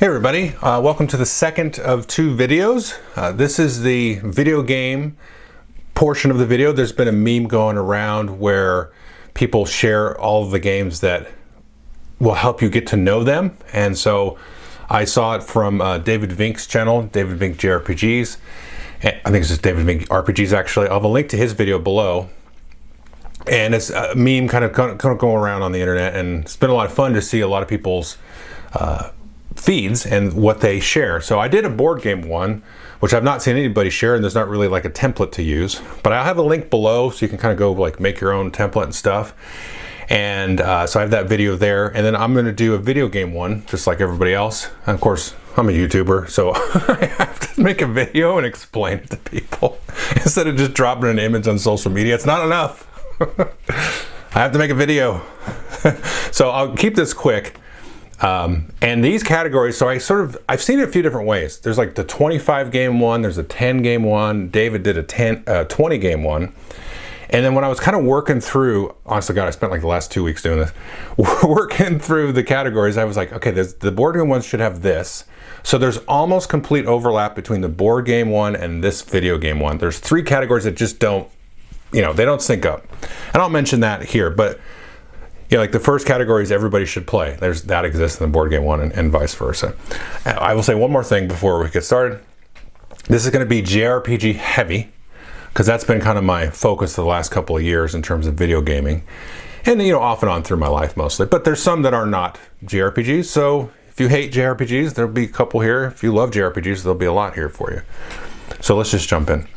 Hey everybody, welcome to the second of two videos. This is the video game portion of the video. There's been a meme going around where people share all of the games that will help you get to know them. And so I saw it from David Vink's channel, David Vink JRPGs. I think it's just David Vink RPGs actually. I'll have a link to his video below. And it's a meme kind of going around on the internet, and it's been a lot of fun to see a lot of people's feeds and what they share. So I did a board game one, which I've not seen anybody share, and there's not really like a template to use, but I'll have a link below so you can kind of go like make your own template and stuff. And so I have that video there, and then I'm going to do a video game one just like everybody else. And of course I'm a YouTuber, so I have to make a video and explain it to people instead of just dropping an image on social media. It's not enough. I have to make a video. So I'll keep this quick. And these categories, so I've seen it a few different ways. There's like the 25 game one, there's a 10 game one, David did a 20 game one. And then when I was kind of working through, honestly God, I spent like the last 2 weeks doing this, working through the categories, I was like, okay, the board game ones should have this. So there's almost complete overlap between the board game one and this video game one. There's three categories that just don't, they don't sync up. And I'll mention that here, but like the first category is everybody should play. That exists in the board game one and vice versa. I will say one more thing before we get started. This is going to be JRPG heavy, because that's been kind of my focus the last couple of years in terms of video gaming. And off and on through my life mostly. But there's some that are not JRPGs, so if you hate JRPGs, there'll be a couple here. If you love JRPGs, there'll be a lot here for you. So let's just jump in.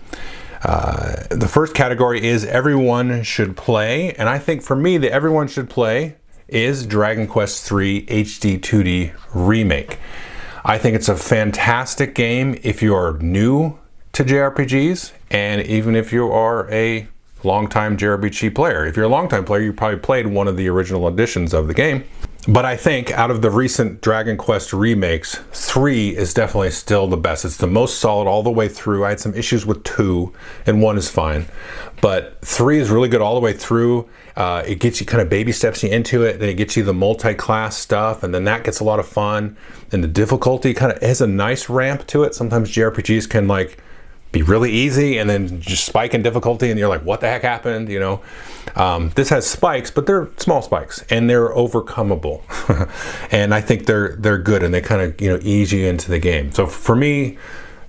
The first category is everyone should play, and I think for me the everyone should play is Dragon Quest III HD 2D Remake. I think it's a fantastic game if you are new to JRPGs, and even if you are a longtime JRPG player. If you're a longtime player, you probably played one of the original editions of the game. But I think out of the recent Dragon Quest remakes, 3 is definitely still the best. It's the most solid all the way through. I had some issues with 2, and 1 is fine. But 3 is really good all the way through. It gets you kind of baby steps you into it, then it gets you the multi-class stuff, and then that gets a lot of fun. And the difficulty kind of has a nice ramp to it. Sometimes JRPGs can be really easy and then just spike in difficulty and you're like, what the heck happened? This has spikes, but they're small spikes and they're overcomable. And I think they're good, and they kind of ease you into the game. So for me,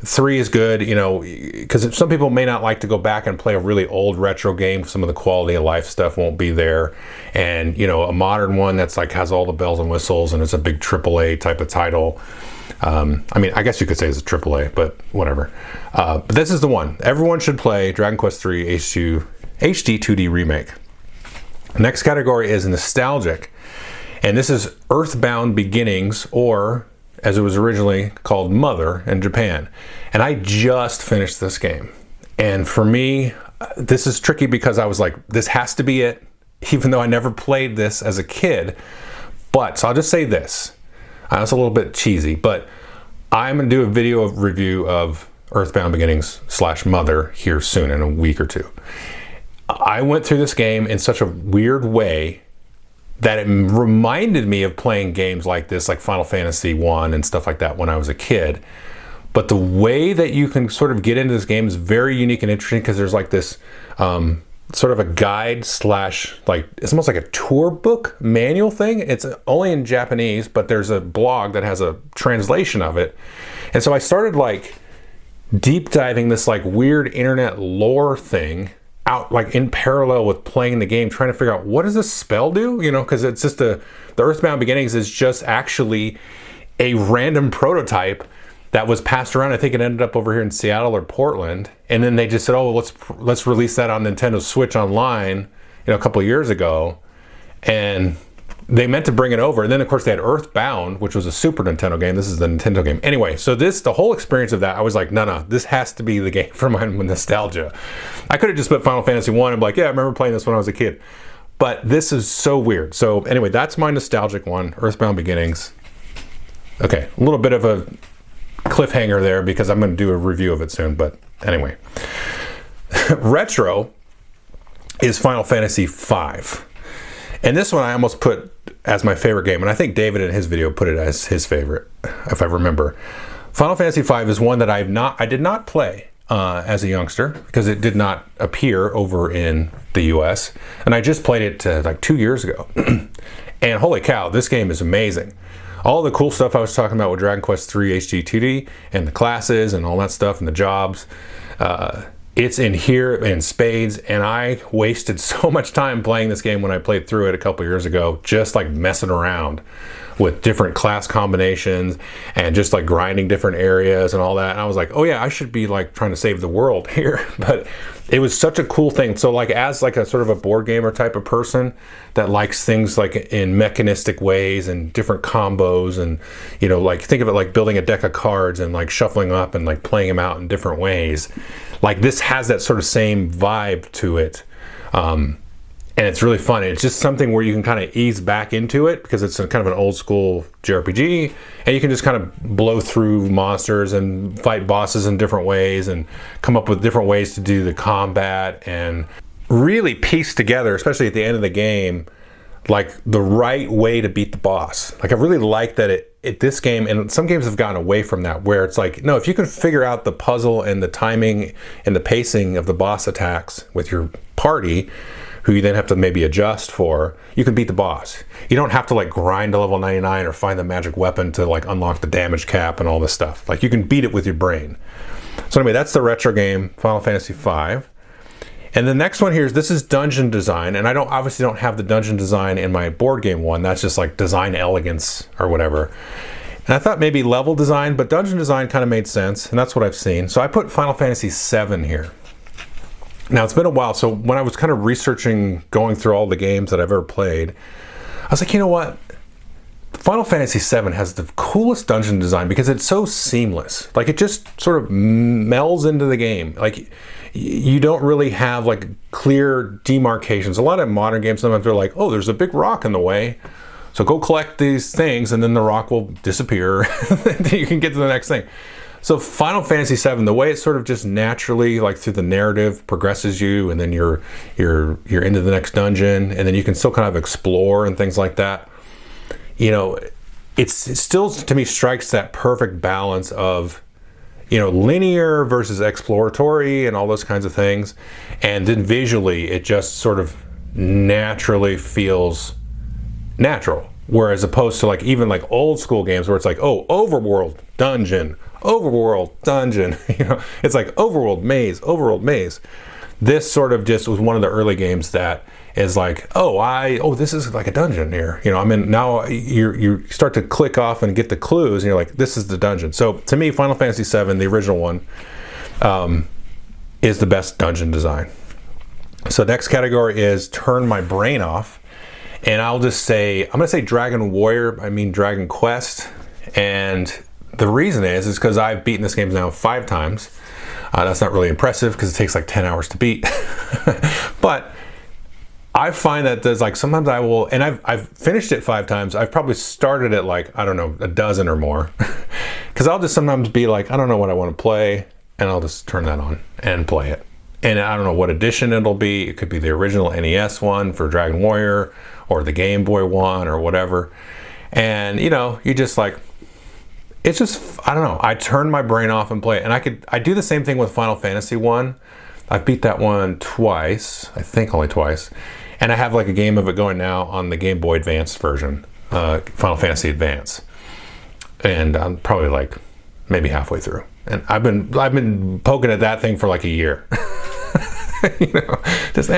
3 is good, because some people may not like to go back and play a really old retro game. Some of the quality of life stuff won't be there, and a modern one that's has all the bells and whistles and it's a big AAA type of title. I guess you could say it's a AAA, but whatever. But this is the one. Everyone should play Dragon Quest III HD 2D Remake. Next category is nostalgic. And this is Earthbound Beginnings, or as it was originally called, Mother in Japan. And I just finished this game. And for me, this is tricky because I was like, this has to be it, even though I never played this as a kid. But, so I'll just say this. It's a little bit cheesy, but I'm going to do a video review of Earthbound Beginnings / Mother here soon in a week or two. I went through this game in such a weird way that it reminded me of playing games like this, like Final Fantasy I and stuff like that when I was a kid. But the way that you can sort of get into this game is very unique and interesting, because there's this sort of a guide / it's almost like a tour book manual thing. It's only in Japanese, but there's a blog that has a translation of it. And so I started deep diving this weird internet lore thing out in parallel with playing the game, trying to figure out, what does this spell do? Because it's just the Earthbound Beginnings is just actually a random prototype that was passed around. I think it ended up over here in Seattle or Portland, and then they just said, "Oh, let's release that on Nintendo Switch Online," a couple of years ago, and they meant to bring it over. And then of course they had Earthbound, which was a Super Nintendo game. This is the Nintendo game. Anyway, so the whole experience of that, I was like, no, this has to be the game for my nostalgia. I could have just put Final Fantasy I and be like, yeah, I remember playing this when I was a kid. But this is so weird. So anyway, that's my nostalgic one, Earthbound Beginnings. Okay, a little bit of a cliffhanger there because I'm going to do a review of it soon, but anyway. Retro is Final Fantasy V. And this one I almost put as my favorite game, and I think David in his video put it as his favorite, if I remember. Final Fantasy V is one that I did not play as a youngster because it did not appear over in the US, and I just played it like 2 years ago. And holy cow, this game is amazing. All the cool stuff I was talking about with Dragon Quest III HD2D and the classes and all that stuff and the jobs, it's in here in spades, and I wasted so much time playing this game when I played through it a couple years ago, just like messing around with different class combinations and just like grinding different areas and all that. And I was like, oh yeah, I should be like trying to save the world here. But it was such a cool thing. So like as like a sort of a board gamer type of person that likes things like in mechanistic ways and different combos, and you know, like think of it like building a deck of cards and like shuffling up and like playing them out in different ways. Like this has that sort of same vibe to it. And it's really fun. It's just something where you can kind of ease back into it because it's a kind of an old school JRPG, and you can just kind of blow through monsters and fight bosses in different ways and come up with different ways to do the combat and really piece together, especially at the end of the game, like the right way to beat the boss. Like I really like that this game, and some games have gotten away from that, where it's like, no, if you can figure out the puzzle and the timing and the pacing of the boss attacks with your party, who you then have to maybe adjust for, you can beat the boss. You don't have to like grind to level 99 or find the magic weapon to like unlock the damage cap and all this stuff. Like you can beat it with your brain. So anyway, that's the retro game, Final Fantasy V. And the next one here is, this is dungeon design, and I obviously don't have the dungeon design in my board game one. That's just like design elegance or whatever. And I thought maybe level design, but dungeon design kind of made sense, and that's what I've seen. So I put Final Fantasy VII here. Now, it's been a while, so when I was kind of researching, going through all the games that I've ever played, I was like, you know what? Final Fantasy VII has the coolest dungeon design because it's so seamless. Like, it just sort of melds into the game. Like, you don't really have, like, clear demarcations. A lot of modern games, sometimes they're like, oh, there's a big rock in the way, so go collect these things, and then the rock will disappear. Then you can get to the next thing. So Final Fantasy VII, the way it sort of just naturally, like through the narrative, progresses you, and then you're into the next dungeon, and then you can still kind of explore and things like that. You know, it still, to me, strikes that perfect balance of, you know, linear versus exploratory and all those kinds of things. And then visually, it just sort of naturally feels natural. Whereas opposed to like even like old school games where it's like, oh, overworld, dungeon, overworld, dungeon, you know, it's like overworld, maze. This sort of just was one of the early games that is like, oh, this is like a dungeon here. You know, I mean, now you start to click off and get the clues, and you're like, this is the dungeon. So to me, Final Fantasy VII, the original one, is the best dungeon design. So next category is turn my brain off. And I'll just say, I'm gonna say Dragon Warrior, I mean Dragon Quest. And the reason is because I've beaten this game now 5 times. That's not really impressive because it takes like 10 hours to beat. But I find that there's like, sometimes I will, and I've finished it 5 times. I've probably started it like, I don't know, a dozen or more. Because I'll just sometimes be like, I don't know what I want to play, and I'll just turn that on and play it. And I don't know what edition it'll be. It could be the original NES one for Dragon Warrior, or the Game Boy one, or whatever. And you know, you just like, it's just, I don't know, I turn my brain off and play it. And I do the same thing with Final Fantasy 1. I've beat that one twice, I think only twice. And I have like a game of it going now on the Game Boy Advance version, Final Fantasy Advance. And I'm probably like maybe halfway through. And I've been poking at that thing for like a year. You know, just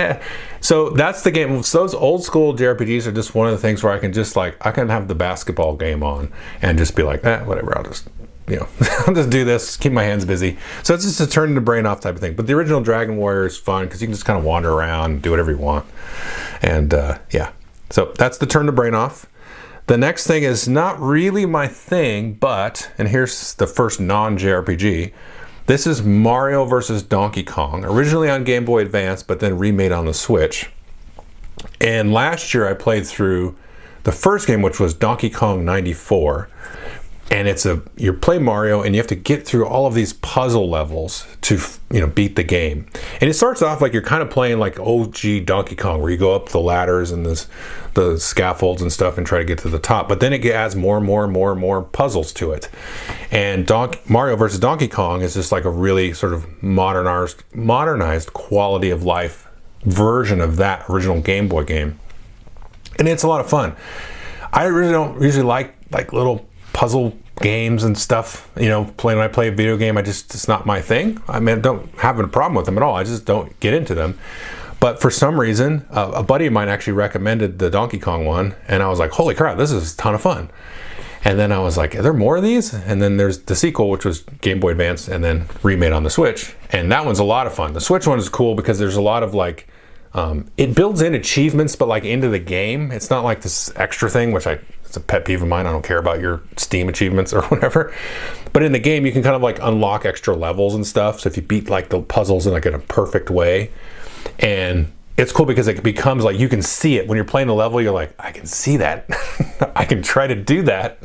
so that's the game. So those old school JRPGs are just one of the things where I can just like, I can have the basketball game on and just be like, whatever, I'll just, you know, I'll just do this, keep my hands busy. So it's just a turn the brain off type of thing. But the original Dragon Warrior is fun because you can just kind of wander around and do whatever you want. And yeah, so that's the turn the brain off. The next thing is not really my thing, but, and here's the first non-JRPG. This is Mario vs. Donkey Kong, originally on Game Boy Advance, but then remade on the Switch. And last year I played through the first game, which was Donkey Kong 94. and you play Mario and you have to get through all of these puzzle levels to beat the game. And it starts off like you're kind of playing like OG Donkey Kong, where you go up the ladders and the scaffolds and stuff and try to get to the top. But then it adds more and more puzzles to it. And Mario versus Donkey Kong is just like a really sort of modernized quality of life version of that original Game Boy game. And it's a lot of fun. I really don't usually like little puzzle games and stuff, when I play a video game. It's not my thing. I mean, I don't have a problem with them at all. I just don't get into them. But for some reason, a buddy of mine actually recommended the Donkey Kong one, and I was like, holy crap, this is a ton of fun. And then I was like, are there more of these? And then there's the sequel, which was Game Boy Advance and then remade on the Switch. And that one's a lot of fun. The Switch one is cool because there's a lot of it builds in achievements, but into the game. It's not like this extra thing, which it's a pet peeve of mine. I don't care about your Steam achievements or whatever. But in the game, you can kind of unlock extra levels and stuff. So if you beat the puzzles in a perfect way, and it's cool because it becomes you can see it when you're playing the level. You're like, I can see that. I can try to do that,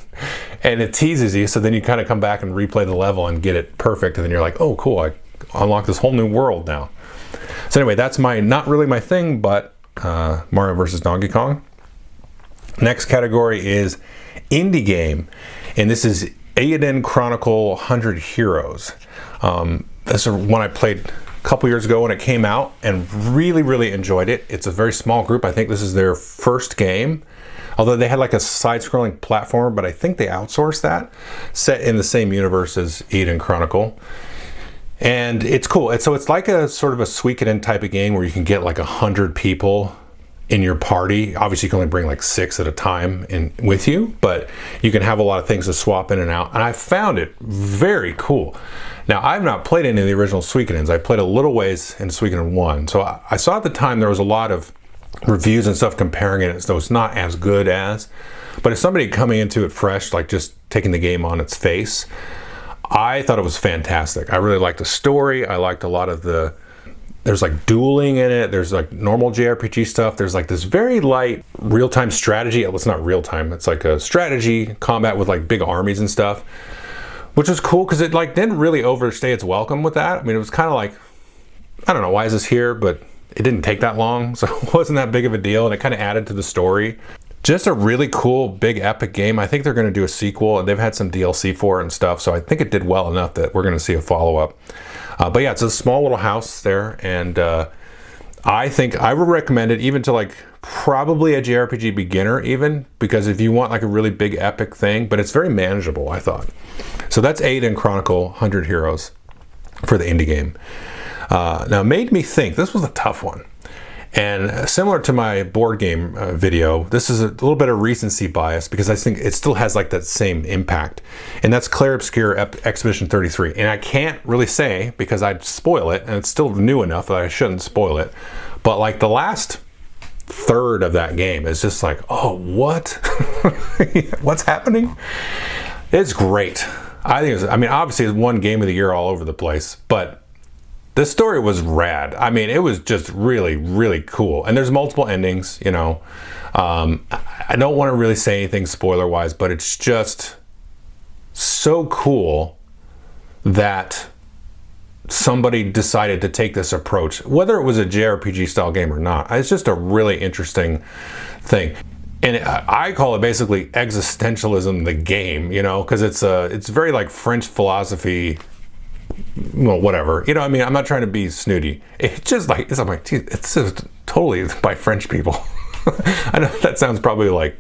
and it teases you. So then you kind of come back and replay the level and get it perfect, and then you're like, oh, cool! I unlocked this whole new world now. So anyway, that's not really my thing, but Mario versus Donkey Kong. Next category is indie game, and this is Eiyuden Chronicle 100 Heroes. This is one I played a couple years ago when it came out and really, really enjoyed it. It's a very small group. I think this is their first game, although they had a side-scrolling platform, but I think they outsourced that, set in the same universe as Eiyuden Chronicle. And it's cool. So it's like a sort of a Suikoden type of game where you can get 100 people in your party. Obviously you can only bring 6 at a time with you, but you can have a lot of things to swap in and out. And I found it very cool. Now, I've not played any of the original Suikodens. I played a little ways in Suikoden 1. So I saw at the time there was a lot of reviews and stuff comparing it, so it's not as good as. But as somebody coming into it fresh, just taking the game on its face, I thought it was fantastic. I really liked the story. I liked a lot of there's dueling in it. There's normal JRPG stuff. There's this very light real-time strategy. Well, it's not real-time. It's a strategy combat with big armies and stuff, which was cool because it didn't really overstay its welcome with that. I mean, it was kind of I don't know, why is this here? But it didn't take that long, so it wasn't that big of a deal, and it kind of added to the story. Just a really cool, big, epic game. I think they're going to do a sequel, and they've had some DLC for it and stuff, so I think it did well enough that we're going to see a follow-up. But yeah, it's a small little house there, and I think I would recommend it even to probably a JRPG beginner even, because if you want a really big, epic thing, but it's very manageable, I thought. So that's Eiyuden Chronicle 100 Heroes for the indie game. Now, made me think, this was a tough one. And similar to my board game video, this is a little bit of recency bias because I think it still has that same impact. And that's Clair Obscur Expedition 33. And I can't really say because I'd spoil it, and it's still new enough that I shouldn't spoil it. But the last third of that game is just oh, what? What's happening? It's great. Obviously it's one game of the year all over the place, but the story was rad. I mean, it was just really, really cool. And there's multiple endings, I don't want to really say anything spoiler-wise, but it's just so cool that somebody decided to take this approach, whether it was a JRPG style game or not. It's just a really interesting thing. And I call it basically existentialism, the game, because it's very French philosophy. Well, whatever. I'm not trying to be snooty. It's just it's just totally by French people. I know that sounds probably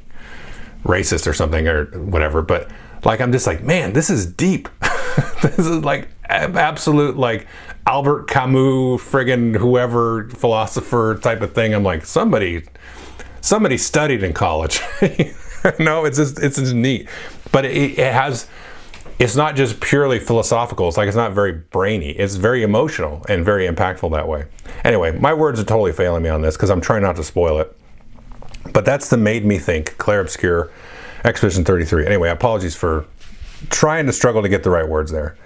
racist or something or whatever, but I'm just man, this is deep. This is absolute Albert Camus, friggin' whoever philosopher type of thing. I'm somebody studied in college. No, it's just neat. But it's not just purely philosophical. It's not very brainy. It's very emotional and very impactful that way. Anyway, my words are totally failing me on this because I'm trying not to spoil it. But that's the made me think Clair Obscur Expedition 33. Anyway, apologies for trying to struggle to get the right words there.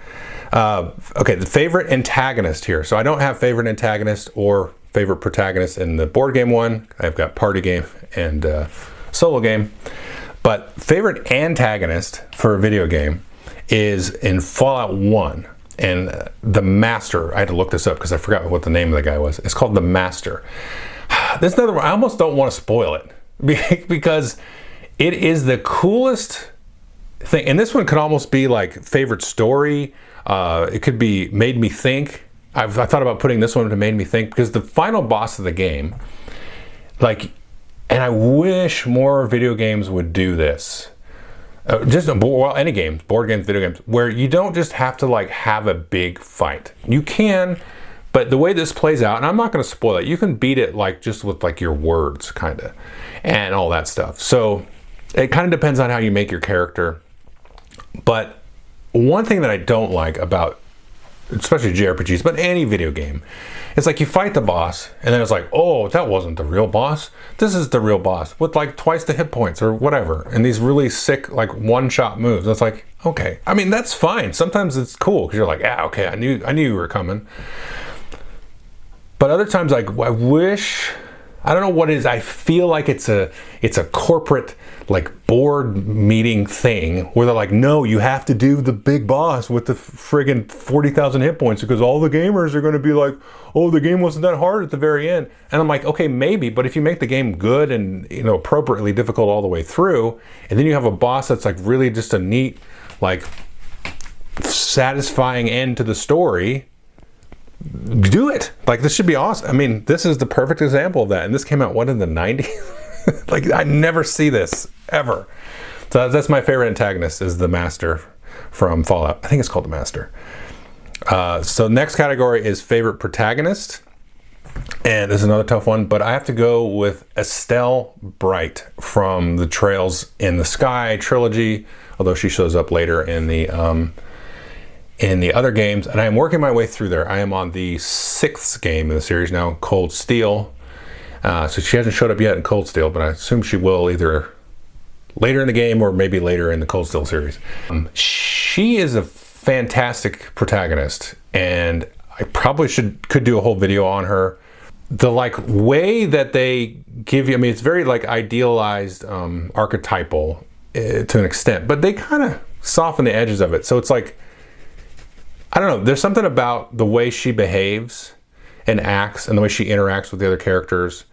Okay, the favorite antagonist here. So I don't have favorite antagonist or favorite protagonist in the board game one. I've got party game and solo game. But favorite antagonist for a video game is in Fallout 1. And the Master, I had to look this up because I forgot what the name of the guy was. It's called the Master. There's another one. I almost don't want to spoil it because it is the coolest thing. And this one could almost be like favorite story. It could be made me think. I thought about putting this one to made me think because the final boss of the game, like, and I wish more video games would do this. Any games, board games, video games, where you don't just have to like have a big fight. You can, but the way this plays out, and I'm not going to spoil it, you can beat it like just with like your words, kind of, and all that stuff. So it kind of depends on how you make your character. But one thing that I don't like about, especially JRPGs, but any video game, it's like you fight the boss, and then it's like, oh, that wasn't the real boss. This is the real boss with like twice the hit points or whatever, and these really sick like one-shot moves. It's like, okay, I mean that's fine. Sometimes it's cool because you're like, okay, I knew you were coming. But other times, like I wish, I don't know what it is. I feel like it's a corporate like board meeting thing where they're like, no, you have to do the big boss with the friggin' 40,000 hit points because all the gamers are going to be like, oh, the game wasn't that hard at the very end. And I'm like, okay, maybe, but if you make the game good and appropriately difficult all the way through, and then you have a boss that's like really just a neat, like satisfying end to the story, do it. Like this should be awesome. I mean, this is the perfect example of that. And this came out in the 90s? Like I never see this ever. So that's my favorite antagonist is the Master from Fallout. I think it's called the Master. So next category is favorite protagonist. And this is another tough one, but I have to go with Estelle Bright from the Trails in the Sky trilogy, although she shows up later in the other games. And I am working my way through there. I am on the 6th game in the series now, Cold Steel. So she hasn't showed up yet in Cold Steel, but I assume she will either later in the game or maybe later in the Cold Steel series. She is a fantastic protagonist, and I probably could do a whole video on her. The like way that they give you, I mean, it's very like idealized, archetypal to an extent, but they kind of soften the edges of it. So it's like, I don't know, there's something about the way she behaves and acts and the way she interacts with the other characters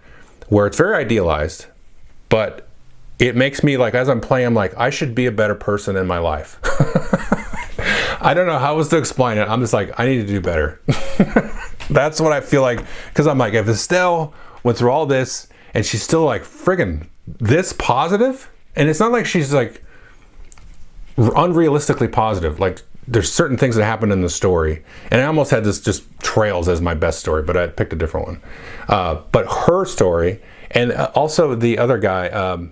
where it's very idealized, but it makes me like, as I'm playing, I'm like, I should be a better person in my life. I don't know how else to explain it. I'm just like, I need to do better. That's what I feel like, because I'm like, if Estelle went through all this and she's still like friggin' this positive, and it's not like she's like unrealistically positive, like there's certain things that happen in the story, and I almost had this just Trails as my best story, but I picked a different one. But her story, and also the other guy,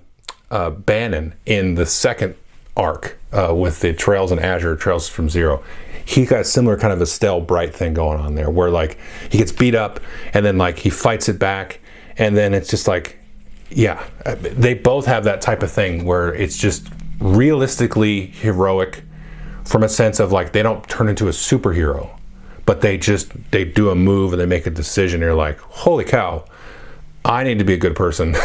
Bannon, in the second arc with the Trails and Azure, Trails from Zero, he got a similar kind of Estelle Bright thing going on there, where like he gets beat up and then like he fights it back, and then it's just like, yeah, they both have that type of thing where it's just realistically heroic from a sense of like they don't turn into a superhero, but they do a move and they make a decision. And you're like, holy cow, I need to be a good person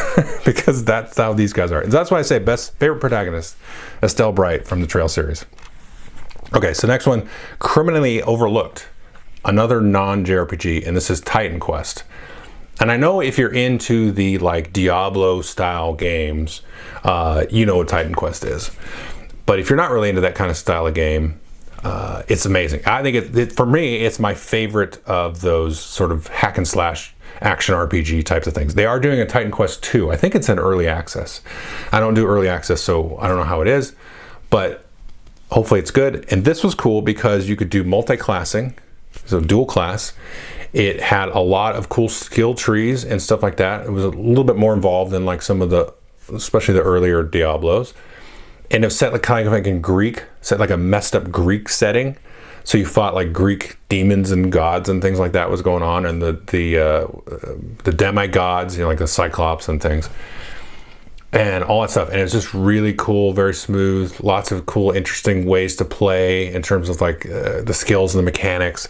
because that's how these guys are. And that's why I say favorite protagonist, Estelle Bright from the Trail series. Okay, so next one, Criminally Overlooked, another non-JRPG, and this is Titan Quest. And I know if you're into the like Diablo style games, you know what Titan Quest is. But if you're not really into that kind of style of game, it's amazing. I think for me, it's my favorite of those sort of hack and slash action RPG types of things. They are doing a Titan Quest 2. I think it's in early access. I don't do early access, so I don't know how it is, but hopefully it's good. And this was cool because you could do multi-classing, so dual class. It had a lot of cool skill trees and stuff like that. It was a little bit more involved than like some of the, especially the earlier Diablos. And it was set like kind of like in Greek, set like a messed up Greek setting. So you fought like Greek demons and gods and things like that was going on, and the demigods, like the Cyclops and things, and all that stuff. And it's just really cool, very smooth, lots of cool, interesting ways to play in terms of like the skills and the mechanics.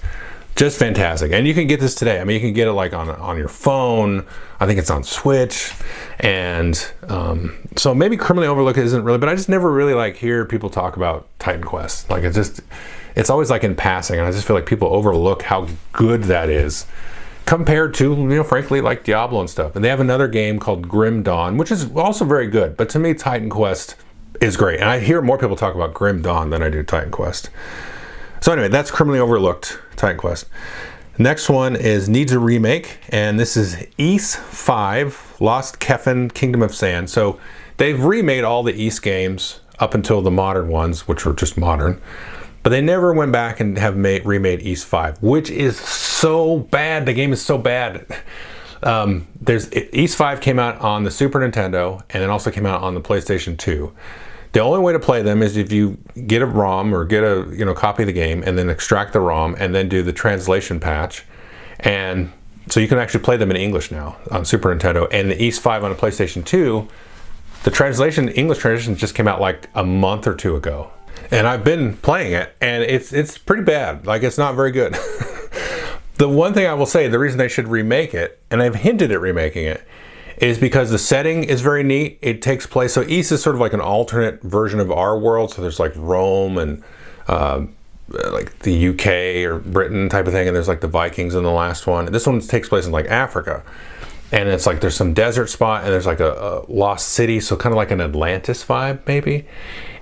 Just fantastic. And you can get this today. I mean, you can get it like on your phone. I think it's on Switch. And so maybe Criminally Overlooked isn't really, but I just never really like hear people talk about Titan Quest. Like it's always like in passing. And I just feel like people overlook how good that is compared to, you know, frankly, like Diablo and stuff. And they have another game called Grim Dawn, which is also very good. But to me, Titan Quest is great. And I hear more people talk about Grim Dawn than I do Titan Quest. So anyway, that's Criminally Overlooked, Titan Quest. Next one is Needs a Remake, and this is Ys 5, Lost Kefin, Kingdom of Sand. So they've remade all the Ys games up until the modern ones, which were just modern. But they never went back and have remade Ys 5, which is so bad. The game is so bad. Ys 5 came out on the Super Nintendo, and it also came out on the PlayStation 2. The only way to play them is if you get a ROM or get a copy of the game and then extract the ROM and then do the translation patch. And so you can actually play them in English now on Super Nintendo. And the Ys 5 on the PlayStation 2, the English translation just came out like a month or two ago. And I've been playing it, and it's pretty bad. Like, it's not very good. The one thing I will say, the reason they should remake it, and I've hinted at remaking it, is because the setting is very neat. It takes place, so Ys is sort of like an alternate version of our world. So there's like Rome and like the UK or Britain type of thing, and there's like the Vikings in the last one. And this one takes place in like Africa, and it's like there's some desert spot, and there's like a lost city, so kind of like an Atlantis vibe maybe.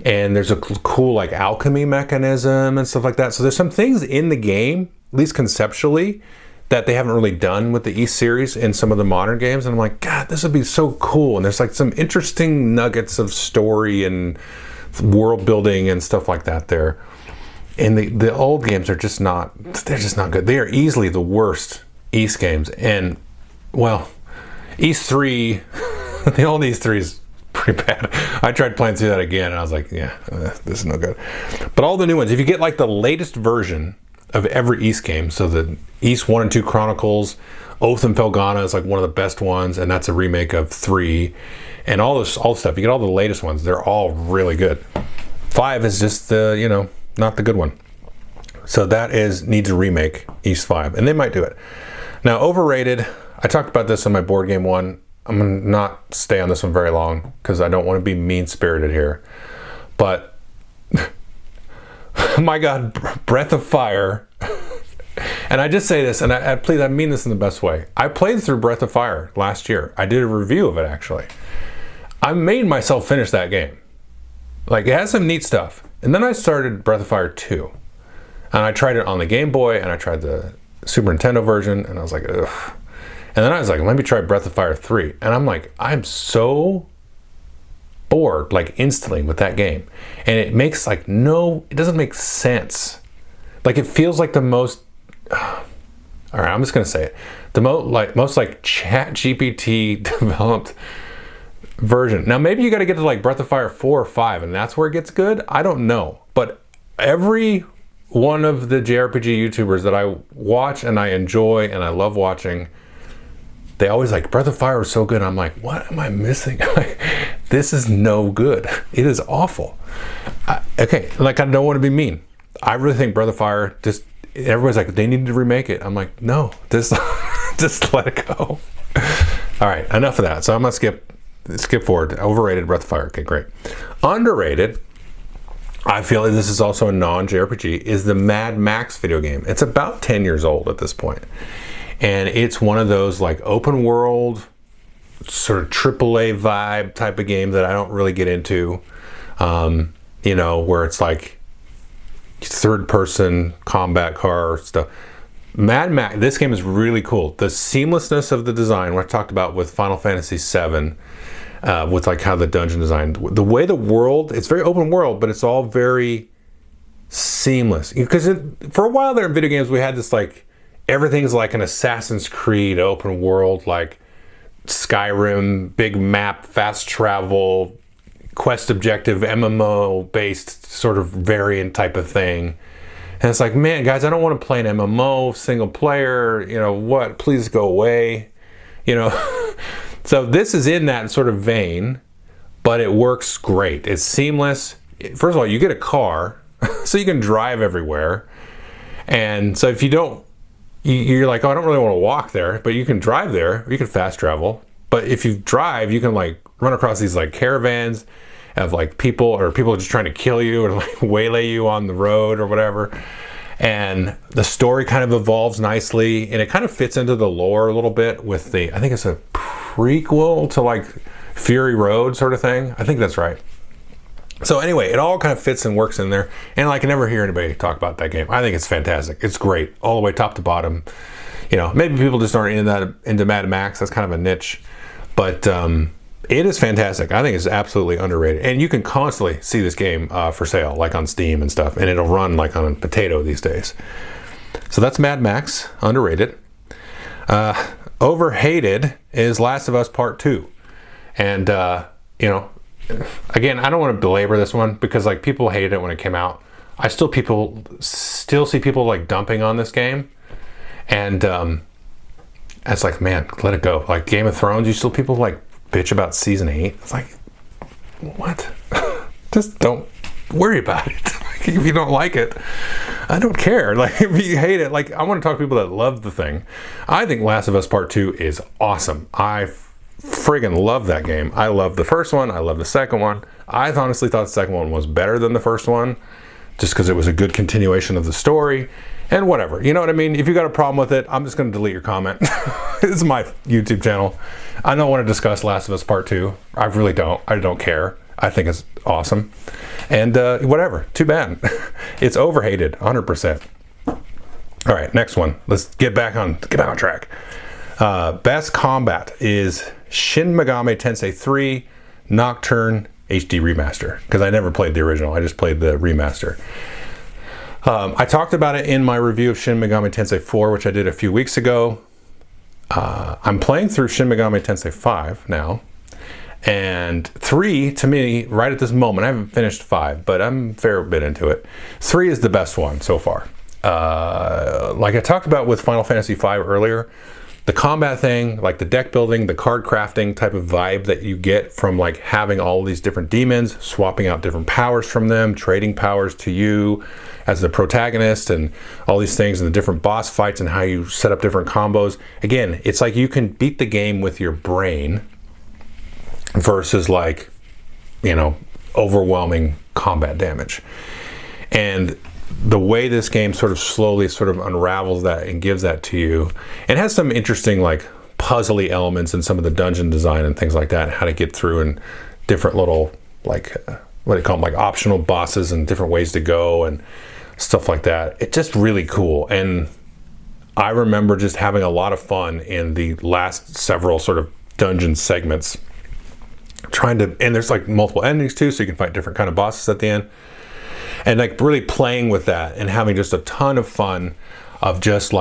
And there's a cool like alchemy mechanism and stuff like that. So there's some things in the game, at least conceptually, that they haven't really done with the Ys series in some of the modern games. And I'm like, God, this would be so cool. And there's like some interesting nuggets of story and world building and stuff like that there. And the old games are just not, they're just not good. They are easily the worst Ys games. And, well, Ys 3, the old Ys 3 is pretty bad. I tried playing through that again, and I was like, yeah, this is no good. But all the new ones, if you get like the latest version of every Ys game, so the Ys 1 and 2 Chronicles, Oath and Felghana is like one of the best ones, and that's a remake of 3, and all the stuff. You get all the latest ones, they're all really good. 5 is just the, not the good one. So that needs a remake, Ys 5, and they might do it. Now, Overrated, I talked about this in my board game one. I'm going to not stay on this one very long because I don't want to be mean-spirited here. But, my God, Breath of Fire. And I just say this, and please, I mean this in the best way. I played through Breath of Fire last year. I did a review of it, actually. I made myself finish that game. Like, it has some neat stuff. And then I started Breath of Fire 2. And I tried it on the Game Boy, and I tried the Super Nintendo version, and I was like, ugh. And then I was like, let me try Breath of Fire 3. And I'm like, I'm so bored, like instantly with that game. And it makes like it doesn't make sense. Like, it feels like the most, all right, I'm just going to say it. The most like Chat GPT developed version. Now, maybe you got to get to like Breath of Fire 4 or 5, and that's where it gets good. I don't know. But every one of the JRPG YouTubers that I watch and I enjoy and I love watching, they always like, Breath of Fire was so good. I'm like, what am I missing? This is no good. It is awful. Okay, like, I don't want to be mean. I really think Breath of Fire, everybody's like, they need to remake it. I'm like, no, just let it go. All right, enough of that. So I'm going to skip forward. Overrated, Breath of Fire. Okay, great. Underrated, I feel like this is also a non-JRPG, is the Mad Max video game. It's about 10 years old at this point. And it's one of those like open world, sort of AAA vibe type of game that I don't really get into. Where it's like third person combat car stuff. Mad Max, this game is really cool. The seamlessness of the design, what I talked about with Final Fantasy VII, with like how the dungeon design, the way the world, it's very open world, but it's all very seamless. Because for a while there in video games, we had this like, everything's like an Assassin's Creed open world, like Skyrim, big map, fast travel, quest objective, MMO based sort of variant type of thing. And it's like, man, guys, I don't want to play an MMO single player, please go away. So this is in that sort of vein, but it works great. It's seamless. First of all, you get a car so you can drive everywhere. And so if you don't you're like, oh, I don't really want to walk there, but you can drive there. You can fast travel. But if you drive, you can like run across these like caravans of like people, or people just trying to kill you or like waylay you on the road or whatever. And the story kind of evolves nicely, and it kind of fits into the lore a little bit with the, I think it's a prequel to like Fury Road sort of thing. I think that's right. So anyway, it all kind of fits and works in there. And I can never hear anybody talk about that game. I think it's fantastic. It's great all the way top to bottom. You know, maybe people just aren't into Mad Max. That's kind of a niche. But it is fantastic. I think it's absolutely underrated. And you can constantly see this game for sale, like on Steam and stuff. And it'll run like on a potato these days. So that's Mad Max, underrated. Overhated is Last of Us Part 2. And, you know, again, I don't want to belabor this one because like people hated it when it came out. I still see people like dumping on this game. And it's like, man, let it go. Like Game of Thrones, you still people like bitch about season 8. It's like, what? Just don't worry about it. Like, if you don't like it, I don't care. Like if you hate it, like I want to talk to people that love the thing. I think Last of Us Part 2 is awesome. I friggin' love that game. I love the first one. I love the second one. I honestly thought the second one was better than the first one, just because it was a good continuation of the story. And whatever, you know what I mean? If you got a problem with it, I'm just going to delete your comment. This is my YouTube channel. I don't want to discuss Last of Us Part 2. I really don't. I don't care. I think it's awesome. And whatever, too bad. It's overhated, 100%. All right, next one. Let's get back on track. Best combat is Shin Megami Tensei 3 Nocturne HD Remaster, because I never played the original. I just played the remaster. I talked about it in my review of Shin Megami Tensei 4, which I did a few weeks ago. I'm playing through Shin Megami Tensei 5 now. And 3, to me, right at this moment, I haven't finished 5, but I'm a fair bit into it. 3 is the best one so far. Like I talked about with Final Fantasy 5 earlier, the combat thing, like the deck building, the card crafting type of vibe that you get from like having all these different demons, swapping out different powers from them, trading powers to you as the protagonist, and all these things, and the different boss fights and how you set up different combos. Again, it's like you can beat the game with your brain versus like, you know, overwhelming combat damage. And the way this game sort of slowly sort of unravels that and gives that to you, and has some interesting like puzzly elements in some of the dungeon design and things like that, how to get through, and different little like what do you call them, like optional bosses and different ways to go and stuff like that. It's just really cool. And I remember just having a lot of fun in the last several sort of dungeon segments, trying to, and there's like multiple endings too, so you can fight different kind of bosses at the end. And like really playing with that and having just a ton of fun of just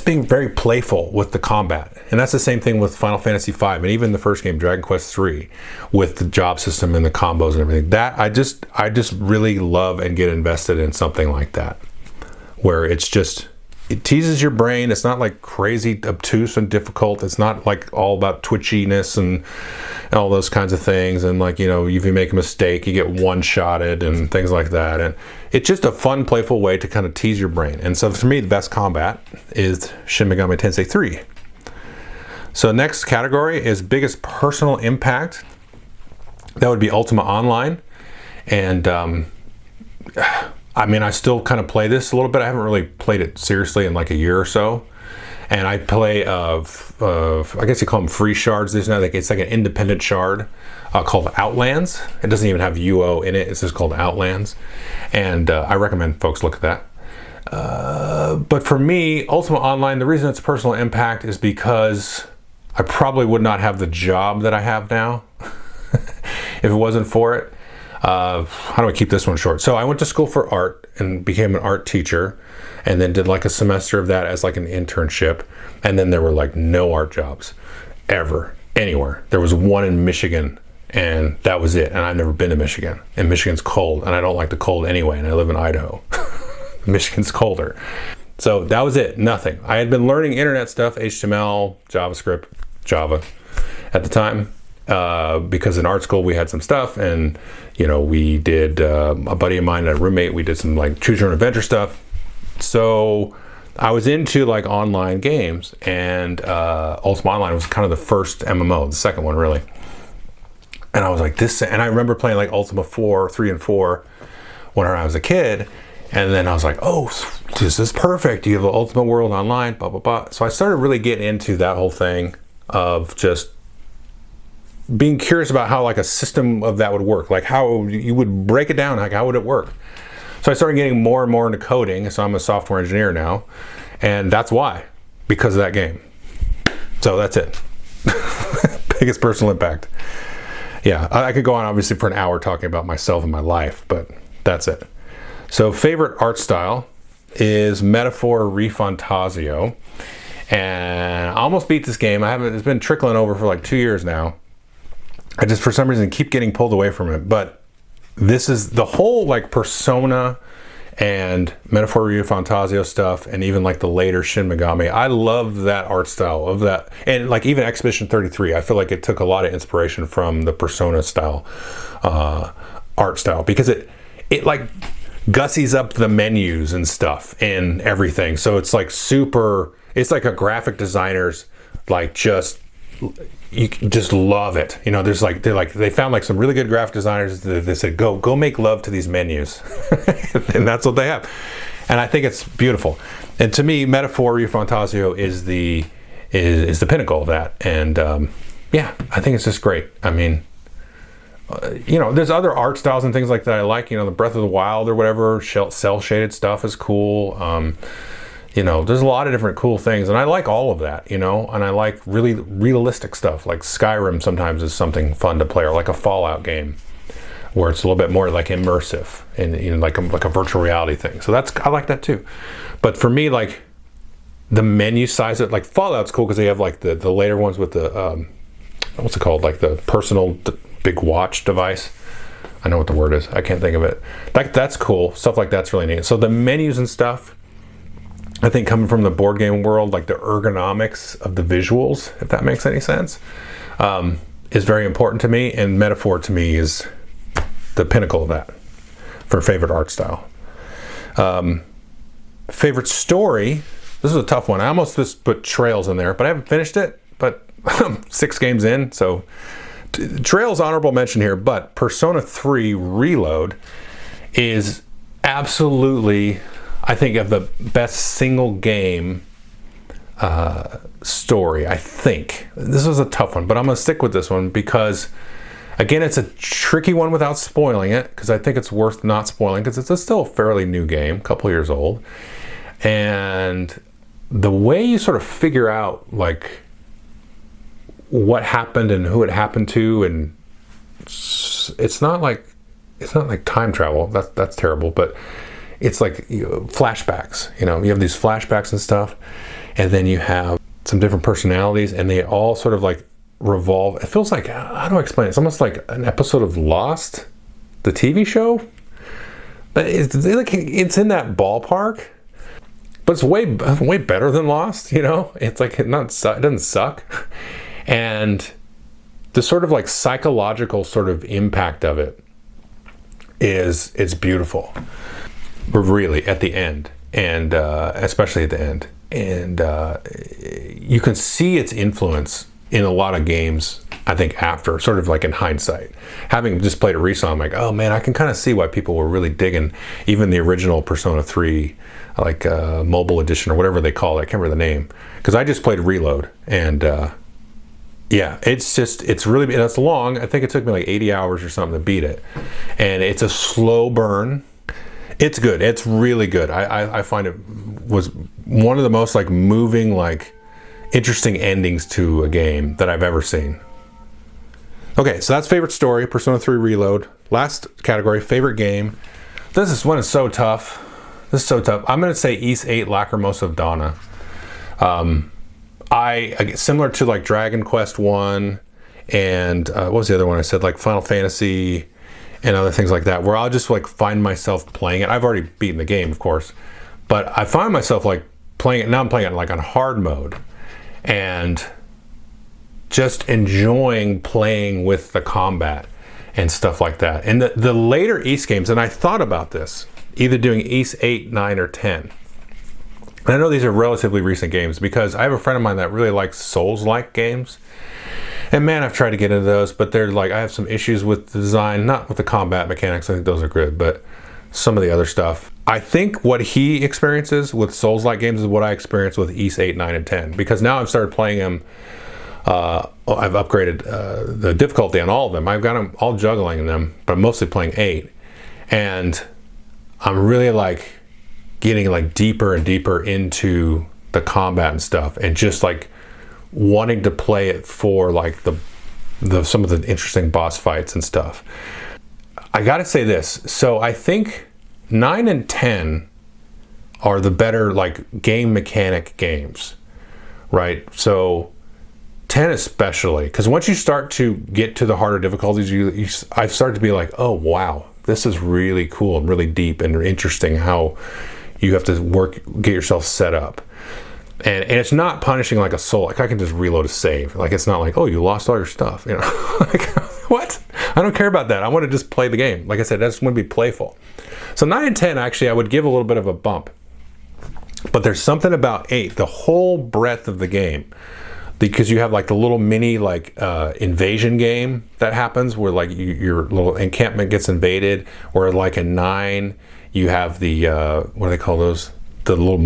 being very playful with the combat. And that's the same thing with Final Fantasy V and even the first game, Dragon Quest III, with the job system and the combos and everything. That I just really love and get invested in something like that, where it's just, it teases your brain. It's not like crazy obtuse and difficult. It's not like all about twitchiness and all those kinds of things. And like, you know, if you make a mistake, you get one-shotted and things like that. And it's just a fun, playful way to kind of tease your brain. And so for me, the best combat is Shin Megami Tensei 3. So next category is biggest personal impact. That would be Ultima Online. And I mean, I still kind of play this a little bit. I haven't really played it seriously in like a year or so. And I play I guess you call them free shards. There's nothing. It's like an independent shard called Outlands. It doesn't even have UO in it. It's just called Outlands. And I recommend folks look at that. But for me, Ultima Online, the reason it's personal impact is because I probably would not have the job that I have now if it wasn't for it. How do I keep this one short? So I went to school for art and became an art teacher, and then did like a semester of that as like an internship. And then there were like no art jobs ever, anywhere. There was one in Michigan, and that was it. And I've never been to Michigan, and Michigan's cold, and I don't like the cold anyway, and I live in Idaho. Michigan's colder. So that was it, nothing. I had been learning internet stuff, HTML, JavaScript, Java at the time. Because in art school we had some stuff, and you know, we did a buddy of mine and a roommate, we did some like choose your own adventure stuff. So I was into like online games, and Ultima Online was kind of the first MMO, the second one really. And I was like, this, and I remember playing like Ultima 4, 3 and 4 when I was a kid. And then I was like, oh, this is perfect. You have the Ultima World online, blah, blah, blah. So I started really getting into that whole thing of just being curious about how like a system of that would work, like how you would break it down, like how would it work. So I started getting more and more into coding. So I'm a software engineer now, and that's why, because of that game. So that's it. Biggest personal impact. Yeah, I could go on obviously for an hour talking about myself and my life, but that's it. So favorite art style is Metaphor ReFantazio, and I almost beat this game. It's been trickling over for like 2 years now. I just, for some reason, keep getting pulled away from it. But this is the whole like Persona and Metaphor ReFantazio stuff, and even like the later Shin Megami. I love that art style of that. And like even Expedition 33, I feel like it took a lot of inspiration from the Persona style, art style, because it like gussies up the menus and stuff and everything. So it's like super, it's like a graphic designer's like just, you just love it. You know, they found like some really good graphic designers that they said, go make love to these menus. And that's what they have. And I think it's beautiful. And to me, Metaphor ReFantazio is the pinnacle of that. And yeah, I think it's just great. I mean, you know, there's other art styles and things like that I like. You know, the Breath of the Wild or whatever, cell shaded stuff is cool. You know, there's a lot of different cool things, and I like all of that, you know, and I like really realistic stuff. Like Skyrim sometimes is something fun to play, or like a Fallout game where it's a little bit more like immersive and, you know, like a virtual reality thing. So I like that too. But for me, like the menu size, like Fallout's cool because they have like the later ones with the what's it called, like the personal big watch device. I know what the word is, I can't think of it. Like that's cool, stuff like that's really neat. So the menus and stuff, I think coming from the board game world, like the ergonomics of the visuals, if that makes any sense, is very important to me. And Metaphor to me is the pinnacle of that for favorite art style. Favorite story, this is a tough one. I almost just put Trails in there, but I haven't finished it, but I'm 6 games in. So Trails honorable mention here, but Persona 3 Reload is absolutely, I think, of the best single game story. I think this was a tough one, but I'm gonna stick with this one because, again, it's a tricky one without spoiling it, because I think it's worth not spoiling because it's still a fairly new game, a couple years old, and the way you sort of figure out like what happened and who it happened to, and it's not like time travel. That's terrible, but it's like, you know, flashbacks. You know, you have these flashbacks and stuff, and then you have some different personalities, and they all sort of like revolve. It feels like, how do I explain it? It's almost like an episode of Lost, the TV show. But it's in that ballpark, but it's way better than Lost. You know, it's like it doesn't suck, and the sort of like psychological sort of impact of it it's beautiful. Really, at the end, and especially at the end, and you can see its influence in a lot of games, I think, after, sort of like in hindsight. Having just played it recently, I'm like, oh man, I can kind of see why people were really digging even the original Persona 3, like mobile edition or whatever they call it. I can't remember the name, because I just played Reload, and yeah, it's really, that's long. I think it took me like 80 hours or something to beat it, and it's a slow burn. It's good. It's really good. I find it was one of the most like moving, like interesting endings to a game that I've ever seen. Okay, so that's favorite story, Persona 3 Reload. Last category, favorite game. This one is so tough. This is so tough. I'm going to say Ys 8 Lacrimosa of Donna. Similar to like Dragon Quest 1 and what was the other one I said? Like Final Fantasy and other things like that, where I'll just like find myself playing it. I've already beaten the game, of course, but I find myself like playing it. Now I'm playing it like on hard mode and just enjoying playing with the combat and stuff like that. And the later Ys games, and I thought about this, either doing Ys 8, 9, or 10. And I know these are relatively recent games because I have a friend of mine that really likes Souls-like games. And man, I've tried to get into those, but they're like, I have some issues with the design, not with the combat mechanics, I think those are good, but some of the other stuff. I think what he experiences with Souls-like games is what I experience with Ys 8, 9, and 10. Because now I've started playing them, I've upgraded the difficulty on all of them. I've got them all juggling in them, but I'm mostly playing 8. And I'm really like getting like deeper and deeper into the combat and stuff, and just like wanting to play it for like the some of the interesting boss fights and stuff. I gotta say this, so I think 9 and 10 are the better like game mechanic games, right? So 10 especially, because once you start to get to the harder difficulties, I've started to be like, oh wow, this is really cool and really deep and interesting how you have to get yourself set up. And it's not punishing like a soul. Like I can just reload a save. Like it's not like, oh, you lost all your stuff. You know, like what? I don't care about that. I want to just play the game. Like I said, I just want to be playful. So 9 and 10, actually, I would give a little bit of a bump. But there's something about 8, the whole breadth of the game, because you have like the little mini like invasion game that happens where like your little encampment gets invaded, or like in 9, you have the what do they call those? The little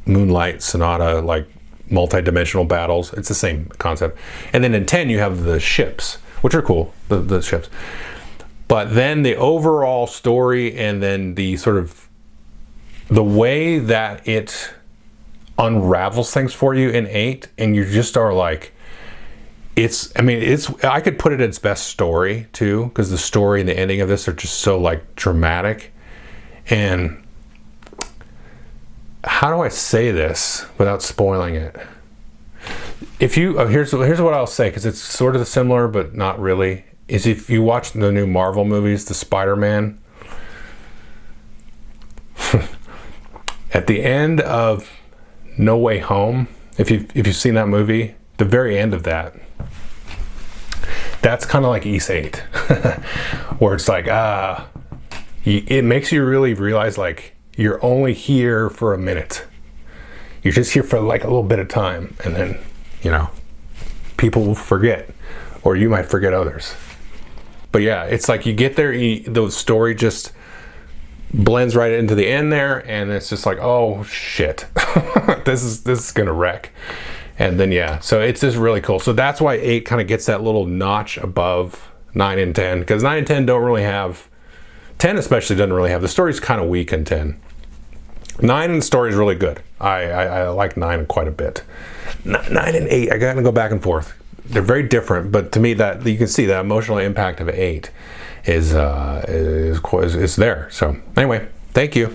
Moonlight Sonata, like multi-dimensional battles. It's the same concept. And then in 10 you have the ships, which are cool, the ships. But then the overall story, and then the sort of the way that it unravels things for you in 8, and you just are like, I could put it its best story too, because the story and the ending of this are just so like dramatic. And how do I say this without spoiling it? If you here's what I'll say, because it's sort of similar but not really, is if you watch the new Marvel movies, the Spider-Man, at the end of No Way Home, if you've seen that movie, the very end of that's kind of like Ys 8, where it's like it makes you really realize like you're only here for a minute. You're just here for like a little bit of time, and then, you know, people will forget, or you might forget others. But yeah, it's like you get there, the story just blends right into the end there, and it's just like, oh shit, this is gonna wreck. And then yeah, so it's just really cool. So that's why 8 kind of gets that little notch above 9 and 10, because 9 and 10 don't really have, 10 especially doesn't really have, the story's kind of weak in 10. 9 and the story is really good. I like 9 quite a bit. 9 and 8, I gotta go back and forth. They're very different, but to me, that you can see that emotional impact of 8 is there. So anyway, thank you.